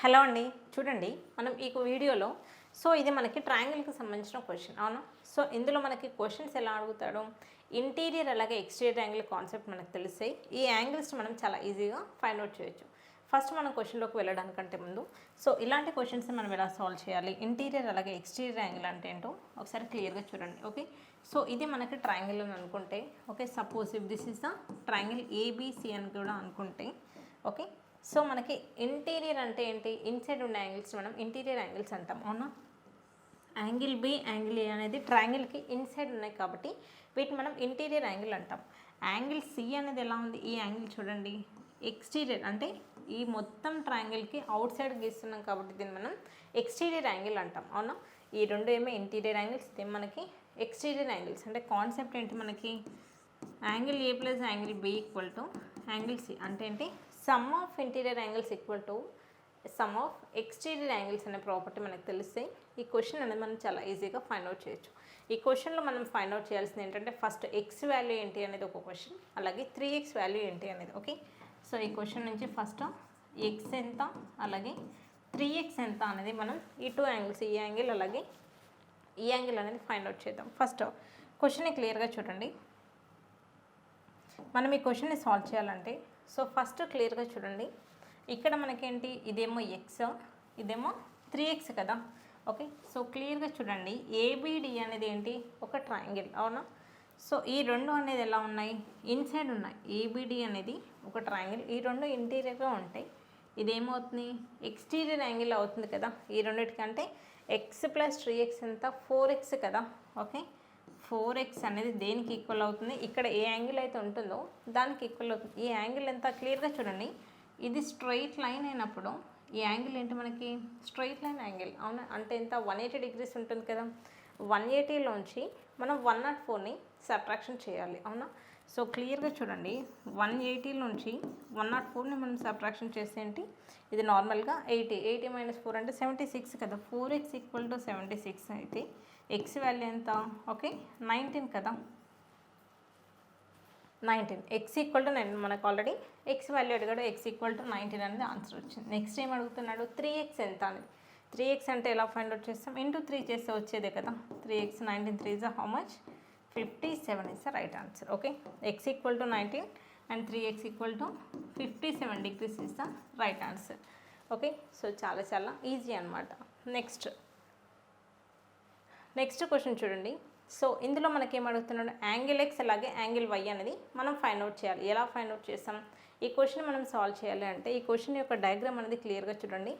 Hello అండి, చూడండి మనం ఈ వీడియోలో ఇది మనకి ట్రయాంగిల్కి సంబంధించిన క్వశ్చన్ అవునా. ఇందులో మనకి క్వశ్చన్స్ ఎలా అడుగుతాడు, ఇంటీరియర్ అలాగే ఎక్స్టీరియర్ యాంగిల్ కాన్సెప్ట్ మనకు తెలిస్తే ఈ యాంగిల్స్ మనం చాలా ఈజీగా ఫైండ్ అవుట్ చేయొచ్చు. ఫస్ట్ మనం క్వశ్చన్లోకి వెళ్ళడానికంటే ముందు ఇలాంటి క్వశ్చన్స్ మనం ఎలా సాల్వ్ చేయాలి, ఇంటీరియర్ అలాగే ఎక్స్టీరియర్ యాంగిల్ అంటే ఏంటో ఒకసారి క్లియర్గా చూడండి. ఓకే, ఇది మనకి ట్రయాంగిల్ అని అనుకుంటే, okay, suppose if this is the triangle ABC అని కూడా అనుకుంటే, ఓకే. మనకి ఇంటీరియర్ అంటే ఏంటి, ఇన్సైడ్ ఉన్న యాంగిల్స్ మనం ఇంటీరియర్ యాంగిల్స్ అంటాం అవునా. యాంగిల్ బి, యాంగిల్ ఏ అనేది ట్రయాంగిల్కి ఇన్సైడ్ ఉన్నాయి కాబట్టి వీటిని మనం ఇంటీరియర్ యాంగిల్ అంటాం. యాంగిల్ సి అనేది ఎలా ఉంది, ఈ యాంగిల్ చూడండి ఎక్స్టీరియర్, అంటే ఈ మొత్తం ట్రయాంగిల్కి అవుట్ సైడ్ గీస్తున్నాం కాబట్టి దీన్ని మనం ఎక్స్టీరియర్ యాంగిల్ అంటాం అవునా. ఈ రెండు ఏమో ఇంటీరియర్ యాంగిల్స్, ఇదే మనకి ఎక్స్టీరియర్ యాంగిల్స్. అంటే కాన్సెప్ట్ ఏంటి మనకి, angle A plus angle B equal to angle C అంటే ఏంటి, sum of interior angles equal to sum of exterior angles అనే ప్రాపర్టీ మనకు తెలిస్తే ఈ క్వశ్చన్ అనేది మనం చాలా ఈజీగా ఫైండ్ అవుట్ చేయొచ్చు. ఈ క్వశ్చన్లో మనం ఫైండ్ అవుట్ చేయాల్సింది ఏంటంటే, ఫస్ట్ ఎక్స్ వాల్యూ ఏంటి అనేది ఒక క్వశ్చన్, అలాగే 3x వాల్యూ ఏంటి అనేది. ఓకే, ఈ క్వశ్చన్ నుంచి ఫస్ట్ ఎక్స్ ఎంత అలాగే 3x ఎంత అనేది మనం ఈ టూ యాంగిల్స్, ఈ యాంగిల్ అలాగే ఈ యాంగిల్ అనేది ఫైండ్ అవుట్ చేద్దాం. ఫస్ట్ క్వశ్చన్ని క్లియర్గా చూడండి. మనం ఈ క్వశ్చన్ని సాల్వ్ చేయాలంటే ఫస్ట్ క్లియర్గా చూడండి, ఇక్కడ మనకేంటి, ఇదేమో ఎక్స్, ఇదేమో 3x కదా. ఓకే, క్లియర్గా చూడండి, ఏబిడి అనేది ఏంటి, ఒక ట్రయాంగిల్ అవునా. ఈ రెండు అనేది ఎలా ఉన్నాయి, ఇన్సైడ్ ఉన్నాయి. ఏబిడి అనేది ఒక ట్రయాంగిల్, ఈ రెండు ఇంటీరియర్గా ఉంటాయి. ఇదేమవుతుంది, ఎక్స్టీరియర్ యాంగిల్ అవుతుంది కదా. ఈ రెండింటికంటే ఎక్స్ ప్లస్ 3x ఎంత, 4x కదా. ఓకే, 4x అనేది దేనికి ఈక్వల్ అవుతుంది, ఇక్కడ ఏ యాంగిల్ అయితే ఉంటుందో దానికి ఈక్వల్ అవుతుంది. ఈ యాంగిల్ ఎంత, క్లియర్గా చూడండి, ఇది స్ట్రైట్ లైన్ అయినప్పుడు ఈ యాంగిల్ ఏంటి మనకి, స్ట్రైట్ లైన్ యాంగిల్ అవునా. అంటే ఎంత, 180 డిగ్రీస్ ఉంటుంది కదా. 180లోంచి మనం 104ని సబ్ట్రాక్షన్ చేయాలి అవునా. క్లియర్గా చూడండి, 180లోంచి 104ని మనం సబ్ట్రాక్షన్ చేస్తే ఏంటి, ఇది నార్మల్గా 80 మైనస్ 4 అంటే 76 కదా. 4x ఈక్వల్ టు 76 అయితే ఎక్స్ వాల్యూ ఎంత, ఓకే 19 కదా. 19 ఎక్స్ ఈక్వల్ టు 9, మనకు ఆల్రెడీ ఎక్స్ వాల్యూ అడిగాడు, ఎక్స్ ఈక్వల్ టు 19 అనేది ఆన్సర్ వచ్చింది. నెక్స్ట్ ఏం అడుగుతున్నాడు, 3x ఎంత అనేది. 3x అంటే ఎలా ఫైండ్ అవుట్ చేస్తాం, ఇంటూ 3 చేస్తే వచ్చేదే కదా. 3x 19 3 is how much, 57 is the right answer. Okay, X equal to 19 and 3x equal to 57 degrees is the right answer. Okay, చాలా చాలా ఈజీ అనమాట. నెక్స్ట్ క్వశ్చన్ చూడండి. ఇందులో మనకి ఏం అడుగుతున్నాడు, యాంగిల్ ఎక్స్ అలాగే యాంగిల్ వై అనేది మనం ఫైండ్ అవుట్ చేయాలి. ఎలా ఫైండ్ అవుట్ చేస్తాం, ఈ క్వశ్చన్ మనం సాల్వ్ చేయాలి అంటే ఈ క్వశ్చన్ యొక్క డయాగ్రామ్ అనేది క్లియర్గా చూడండి.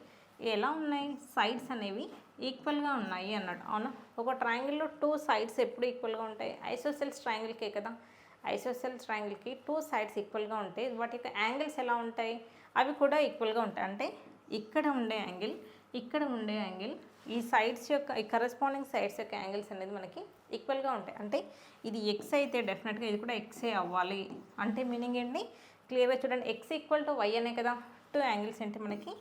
ఎలా ఉన్నాయి, సైడ్స్ అనేవి ఈక్వల్గా ఉన్నాయి అన్నాడు అవునా. ఒక ట్రయాంగిల్లో 2 సైడ్స్ ఎప్పుడు ఈక్వల్గా ఉంటాయి, ఐసోసెల్స్ ట్రయాంగిల్కే కదా. ఐసోసెల్స్ ట్రయాంగిల్కి 2 సైడ్స్ ఈక్వల్గా ఉంటాయి. వాటి యొక్క యాంగిల్స్ ఎలా ఉంటాయి, అవి కూడా ఈక్వల్గా ఉంటాయి. అంటే ఇక్కడ ఉండే యాంగిల్, ఇక్కడ ఉండే యాంగిల్, ఈ సైడ్స్ యొక్క ఈ కరెస్పాండింగ్ సైడ్స్ యొక్క యాంగిల్స్ అనేది మనకి ఈక్వల్గా ఉంటాయి. అంటే ఇది ఎక్స్ అయితే డెఫినెట్గా ఇది కూడా ఎక్సే అవ్వాలి. అంటే మీనింగ్ ఏంటి, క్లియర్గా చూడండి, ఎక్స్ ఈక్వల్ టు వై అనే కదా. 2 యాంగిల్స్ ఏంటి మనకి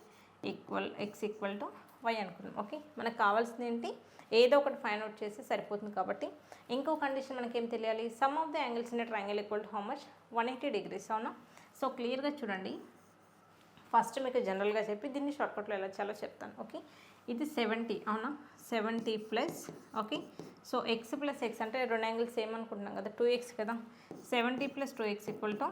equal, X equal to Y అనుకున్నాం. ఓకే, మనకు కావాల్సింది ఏంటి, ఏదో ఒకటి ఫైండ్ అవుట్ చేస్తే సరిపోతుంది. కాబట్టి ఇంకో కండిషన్ మనకి ఏం తెలియాలి, some of the angles in triangle equal to how much, 180 degrees అవునా. క్లియర్గా చూడండి, ఫస్ట్ మీకు జనరల్గా చెప్పి దీన్ని షార్ట్కట్లో ఎలా చేయాలో చెప్తాను. ఓకే, ఇది 70 అవునా, 70 plus, okay. X plus X అంటే రెండు యాంగిల్స్ సేమ్ అనుకుంటున్నాం కదా, 2x కదా. 70 plus 2x equal to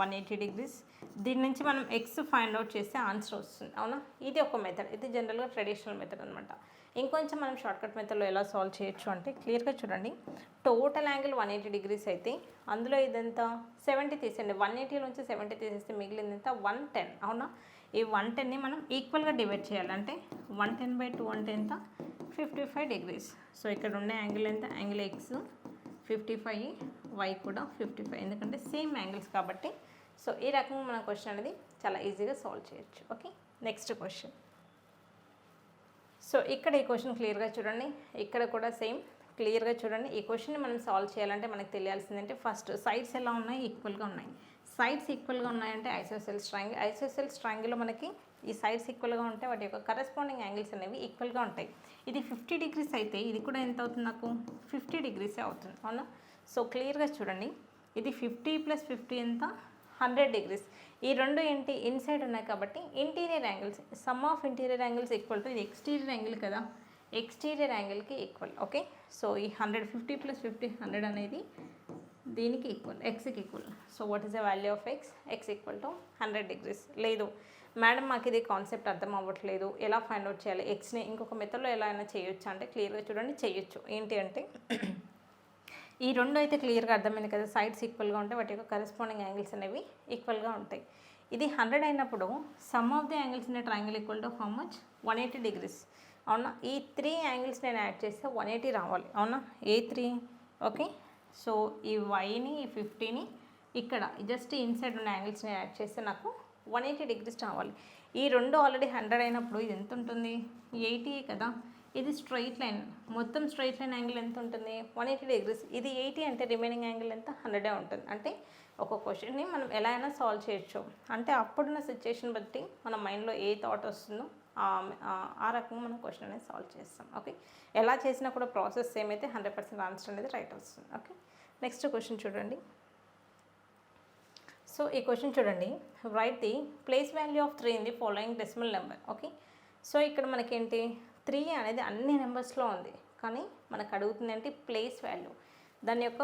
180 degrees. దీని నుంచి మనం ఎక్స్ ఫైండ్ అవుట్ చేస్తే ఆన్సర్ వస్తుంది అవునా. ఇది ఒక మెథడ్, ఇది జనరల్గా ట్రెడిషనల్ మెథడ్ అనమాట. ఇంకొంచెం మనం షార్ట్కట్ మెథడ్లో ఎలా సాల్వ్ చేయొచ్చు అంటే, క్లియర్గా చూడండి, టోటల్ యాంగిల్ 180 డిగ్రీస్ అయితే అందులో ఇదంతా 70 తీసేయండి. 180 నుంచి 70 తీసేస్తే మిగిలింది ఎంత, 110 అవునా. ఈ 110ని మనం ఈక్వల్గా డివైడ్ చేయాలి. అంటే 110/2 అంటే ఎంత, 55 డిగ్రీస్. ఇక్కడ ఉండే యాంగిల్ ఎంత, యాంగిల్ ఎక్స్ 55, వై కూడా 55, ఎందుకంటే సేమ్ యాంగిల్స్ కాబట్టి. ఈ రకంగా మన క్వశ్చన్ అనేది చాలా ఈజీగా సాల్వ్ చేయొచ్చు. Okay, next question. ఇక్కడ ఈ క్వశ్చన్ క్లియర్గా చూడండి, ఇక్కడ కూడా సేమ్ క్లియర్గా చూడండి. ఈ క్వశ్చన్ని మనం సాల్వ్ చేయాలంటే మనకు తెలియాల్సిందంటే, ఫస్ట్ సైడ్స్ ఎలా ఉన్నాయి, ఈక్వల్గా ఉన్నాయి. సైడ్స్ ఈక్వల్గా ఉన్నాయంటే ఐసోసెల్స్ ట్రయాంగిల్. ఐసోసెల్స్ ట్రయాంగిల్లో మనకి ఈ సైడ్స్ ఈక్వల్గా ఉంటే వాటి యొక్క కరెస్పాండింగ్ యాంగిల్స్ అనేవి ఈక్వల్గా ఉంటాయి. ఇది 50 డిగ్రీస్ అయితే ఇది కూడా ఎంత అవుతుంది, నాకు 50 డిగ్రీసే అవుతుంది అవునా. క్లియర్గా చూడండి, ఇది 50 + 50 ఎంత, 100 degrees. ఈ రెండు ఏంటి ఇన్సైడ్ ఉన్నాయి కాబట్టి interior angles, sum of interior angles equal to ఇది ఎక్స్టీరియర్ యాంగిల్ కదా, ఎక్స్టీరియర్ యాంగిల్కి ఈక్వల్. ఓకే, సో ఈ 150 + 50 100 అనేది దీనికి ఈక్వల్, ఎక్స్కి equal. So what is the value of X equal to 100 degrees. లేదు మేడం మాకు ఇది కాన్సెప్ట్ అర్థం అవ్వట్లేదు, ఎలా ఫైండ్ అవుట్ చేయాలి, ఎక్స్ని ఇంకొక మెథడ్లో ఎలా అయినా చేయొచ్చు అంటే క్లియర్గా చూడండి, చేయొచ్చు. ఏంటి అంటే ఈ రెండు అయితే క్లియర్గా అర్థమైంది కదా, సైడ్స్ ఈక్వల్గా ఉంటాయి, వాటి యొక్క కరెస్పాండింగ్ యాంగిల్స్ అనేవి ఈక్వల్గా ఉంటాయి. ఇది 100 అయినప్పుడు some of the angles in triangle equal to how much 180 degrees. అవునా, ఈ 3 యాంగిల్స్ నేను యాడ్ చేస్తే 180 రావాలి. అవునా, ఏ 3? ఓకే, సో ఈ వైని ఈ 50ని ఇక్కడ జస్ట్ ఇన్సైడ్ ఉన్న యాంగిల్స్ని యాడ్ చేస్తే నాకు 180 degrees రావాలి. ఈ రెండు ఆల్రెడీ 100 అయినప్పుడు ఇది ఎంత ఉంటుంది, 80 కదా. ఇది స్ట్రైట్ లైన్, మొత్తం స్ట్రైట్ లైన్ యాంగిల్ ఎంత ఉంటుంది, 180 degrees. ఇది 80 అంటే రిమైనింగ్ యాంగిల్ ఎంత, 100 ఉంటుంది. అంటే ఒక క్వశ్చన్ని మనం ఎలా అయినా సాల్వ్ చేయొచ్చు. అంటే అప్పుడున్న సిచ్యుయేషన్ బట్టి మన మైండ్లో ఏ థాట్ వస్తుందో ఆ రకంగా మనం క్వశ్చన్ అనేది సాల్వ్ చేస్తాం. ఓకే, ఎలా చేసినా కూడా ప్రాసెస్ సేమ్ అయితే 100% ఆన్సర్ అనేది రైట్ వస్తుంది. ఓకే, నెక్స్ట్ క్వశ్చన్ చూడండి. సో ఈ క్వశ్చన్ చూడండి, right the place value of 3 in the following decimal number. Okay, so ఇక్కడ మనకేంటి 3 అనేది అన్ని నెంబర్స్లో ఉంది, కానీ మనకు అడుగుతుంది ఏంటి ప్లేస్ వాల్యూ. దాని యొక్క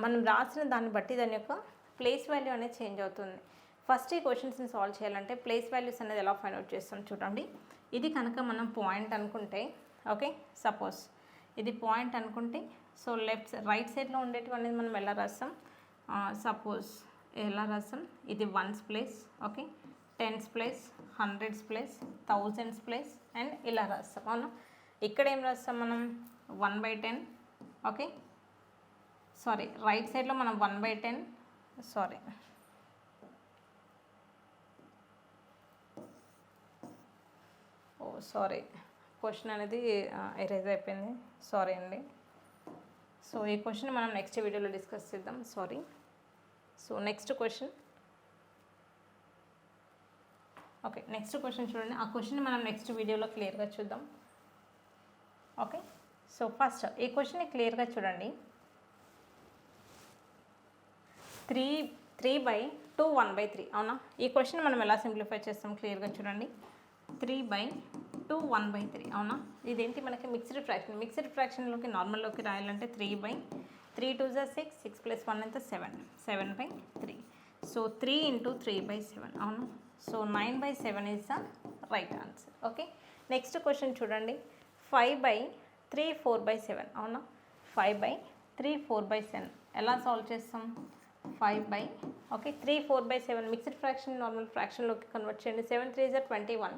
మనం రాసిన దాన్ని బట్టి దాని యొక్క ప్లేస్ వాల్యూ అనేది చేంజ్ అవుతుంది. ఫస్ట్ ఈ క్వశ్చన్స్ని సాల్వ్ చేయాలంటే ప్లేస్ వాల్యూస్ అనేది ఎలా ఫైండ్ అవుట్ చేస్తాం చూడండి. ఇది కనుక మనం పాయింట్ అనుకుంటే, ఓకే సపోజ్ ఇది పాయింట్ అనుకుంటే, సో రైట్ సైడ్లో ఉండేటివి అనేది మనం ఎలా రాస్తాం, సపోజ్ ఎలా రాస్తాం, ఇది 1's place, okay 10's place, 100's place, 1000's place and ఇలా రాస్తాం. అవునా, ఇక్కడ ఏం రాస్తాం మనం 1/10. ఓకే, సారీ రైట్ సైడ్లో మనం 1/10, సారీ సారీ క్వశ్చన్ అనేది ఎరేజ్ అయిపోయింది, సారీ అండి. సో ఈ క్వశ్చన్ మనం నెక్స్ట్ వీడియోలో డిస్కస్ చేద్దాం, sorry. So next question, okay next question చూడండి. ఆ క్వశ్చన్ మనం నెక్స్ట్ వీడియోలో క్లియర్గా చూద్దాం. ఓకే, సో ఫస్ట్ ఈ క్వశ్చన్ని క్లియర్గా చూడండి. 3/2 1/3. అవునా, ఈ క్వశ్చన్ మనం ఎలా సింప్లిఫై చేస్తాం క్లియర్గా చూడండి. 3/2 1/3. అవునా, ఇదేంటి మనకి మిక్స్డ్ ఫ్రాక్షన్. మిక్స్డ్ ఫ్రాక్షన్లోకి నార్మల్లోకి రాయాలంటే 3 2s 6, 6 + 1 ఎంత 7, 7/3. సో 3 × 3/7. అవునా, so 9/7 is the right answer. Okay, next question చూడండి. 5/3 4/7. అవునా, 5/3 4/7 ఎలా సాల్వ్ చేస్తాం, 3 4/7 మిక్స్డ్ ఫ్రాక్షన్ నార్మల్ ఫ్రాక్షన్లోకి కన్వర్ట్ చేయండి. 7 3s 21,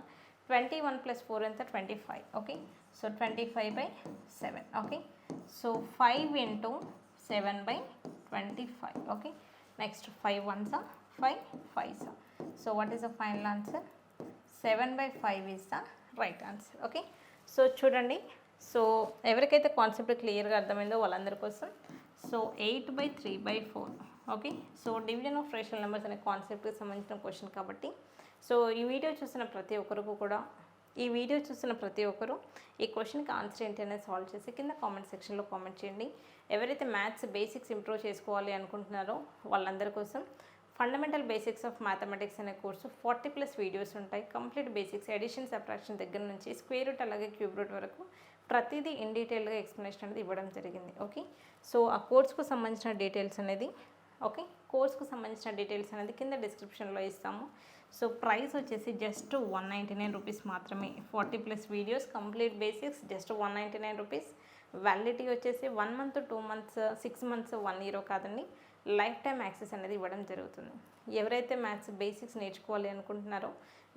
21 + 4 ఎంత 25. Okay, so 25/7. Okay, so 5 × 7/25. Okay, next 5 1s 5, 5s. So what is the final answer, 7/5 is the right answer. Okay, so చూడండి, so ఎవరికైతే concept క్లియర్గా అర్థమైందో వాళ్ళందరి కోసం. So 8/3/4. Okay, so division of rational numbers అనే కాన్సెప్ట్కి సంబంధించిన క్వశ్చన్ కాబట్టి, సో ఈ వీడియో చూసిన ప్రతి ఒక్కరు ఈ క్వశ్చన్కి ఆన్సర్ ఏంటి అనేది సాల్వ్ చేసి కింద కామెంట్ సెక్షన్లో కామెంట్ చేయండి. ఎవరైతే మ్యాథ్స్ బేసిక్స్ ఇంప్రూవ్ చేసుకోవాలి అనుకుంటున్నారో వాళ్ళందరి కోసం ఫండమెంటల్ బేసిక్స్ ఆఫ్ మ్యాథమెటిక్స్ అనే కోర్సు 40+ వీడియోస్ ఉంటాయి. కంప్లీట్ బేసిక్స్, ఎడిషన్ సబ్ట్రాక్షన్ దగ్గర నుంచి స్క్వేర్ రూట్ అలాగే క్యూబ్ రూట్ వరకు ప్రతిదీ ఇన్ డీటెయిల్గా ఎక్స్ప్లెనేషన్ అనేది ఇవ్వడం జరిగింది. ఓకే, సో ఆ కోర్సుకు సంబంధించిన డీటెయిల్స్ అనేది కింద డిస్క్రిప్షన్లో ఇస్తాము. సో ప్రైస్ వచ్చేసి జస్ట్ 199 రూపీస్ మాత్రమే. 40+ videos, complete basics just 199 rupees. Validity వచ్చేసి 1 month, 2 months, 6 months, 1 year కాదండి, లైఫ్ టైం యాక్సెస్ అనేది ఇవ్వడం జరుగుతుంది. ఎవరైతే మ్యాథ్స్ బేసిక్స్ నేర్చుకోవాలి అనుకుంటున్నారో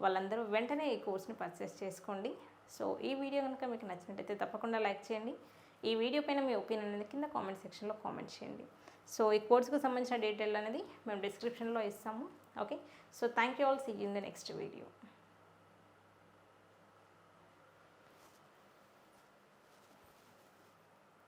వాళ్ళందరూ వెంటనే ఈ కోర్స్ని పర్చేస్ చేసుకోండి. సో ఈ వీడియో కనుక మీకు నచ్చినట్టయితే తప్పకుండా లైక్ చేయండి. ఈ వీడియో పైన మీ ఒపీనియన్ అనేది కింద కామెంట్ సెక్షన్లో కామెంట్ చేయండి. సో ఈ కోర్సుకు సంబంధించిన డీటెయిల్ అనేది మేము డిస్క్రిప్షన్లో ఇస్తాము. Okay, so thank you all, see you in the next video.